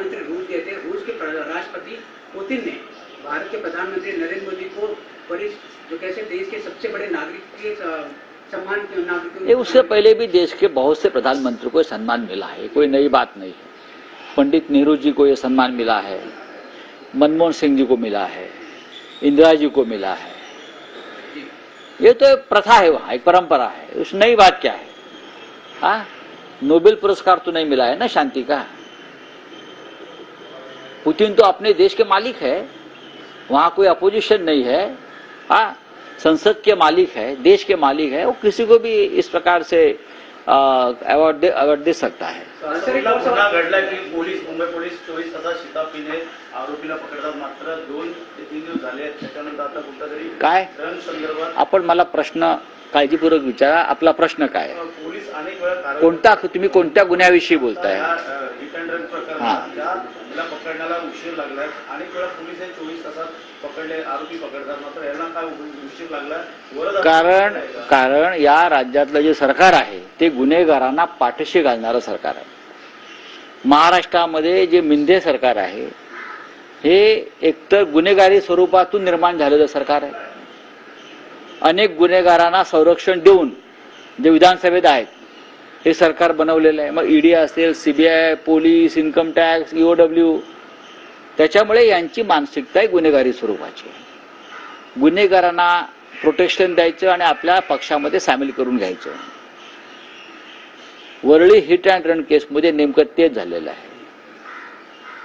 प्रधानमंत्री रूस गए थे। रूस के राष्ट्रपति पुतिन ने भारत के प्रधानमंत्री नरेंद्र मोदी को बड़ी जो कैसे देश के सबसे बड़े नागरिक के सम्मान के नागरिक, उससे पहले भी देश के बहुत से प्रधानमंत्री को सम्मान मिला है, कोई नई बात नहीं है। पंडित नेहरू जी को यह सम्मान मिला है, मनमोहन सिंह जी को मिला है, इंदिरा जी को मिला है। ये तो एक प्रथा है, वहां एक परंपरा है, उस नई बात क्या है। हाँ, नोबेल पुरस्कार तो नहीं मिला है ना शांति का। पुतिन तो अपने देश के मालिक है, वहां कोई अपोजिशन नहीं है। हाँ, संसद के मालिक है, देश के मालिक है, वो किसी को भी इस प्रकार से अवॉर्ड दे सकता है। घडला की पोलीस, मुंबई पोलीस 24 तासात शिताफीने आरोपीला पकडतात, मात्र 2 ते 3 दिवस झाले आहेत। त्याच्यानंतर आता कुठेतरी काय संदर्भात आपण मला प्रश्न काळजीपूर्वक विचारा, आपला प्रश्न काय आहे? पोलीस अनेक वेळा कोणता, तुम्ही कोणत्या गुन्ह्याविषयी बोलताय? हिट अँड रन प्रकरणात पकडण्याला उशीर लागलाय। अनेक वेळा पोलीस 24 तासात पकडले आरोपी पकडतात, मात्र यांना काय उशीर लागला? कारण या राज्यातलं जे सरकार आहे ते गुन्हेगारांना पाठीशी घालणारं सरकार आहे। महाराष्ट्रामध्ये जे मिंदे सरकार आहे हे एकतर गुन्हेगारी स्वरूपातून निर्माण झालेलं सरकार आहे। अनेक गुन्हेगारांना संरक्षण देऊन जे विधानसभेत आहेत हे सरकार बनवलेलं आहे। मग ईडी असेल, CBI, police, income tax, EOW, त्याच्यामुळे यांची मानसिकता आहे गुन्हेगारी स्वरूपाची। गुन्हेगारांना प्रोटेक्शन द्यायचं आणि आपल्या पक्षामध्ये सामील करून घ्यायचं। वरळी हिट अँड रन केसमध्ये नेमकं तेच झालेलं आहे।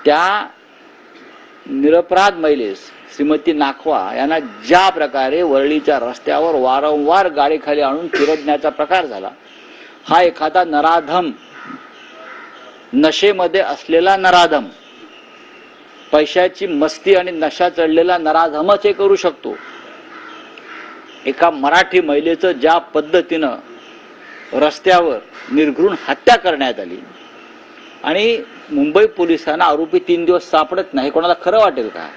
त्या निरपराध महिलेस श्रीमती नाखवा यांना ज्या प्रकारे वरळीच्या रस्त्यावर वारंवार गाडीखाली आणून चिरडण्याचा प्रकार झाला, हा एखादा नराधम, नशेमध्ये असलेला नराधम, पैशाची मस्ती आणि नशा चढलेला नराधमच हे करू शकतो। एका मराठी महिलेचं ज्या पद्धतीनं रस्त्यावर निर्घृण हत्या करण्यात आली आणि मुंबई पोलिसांना आरोपी 3 दिवस सापडत नाही, कोणाला खरं वाटेल का?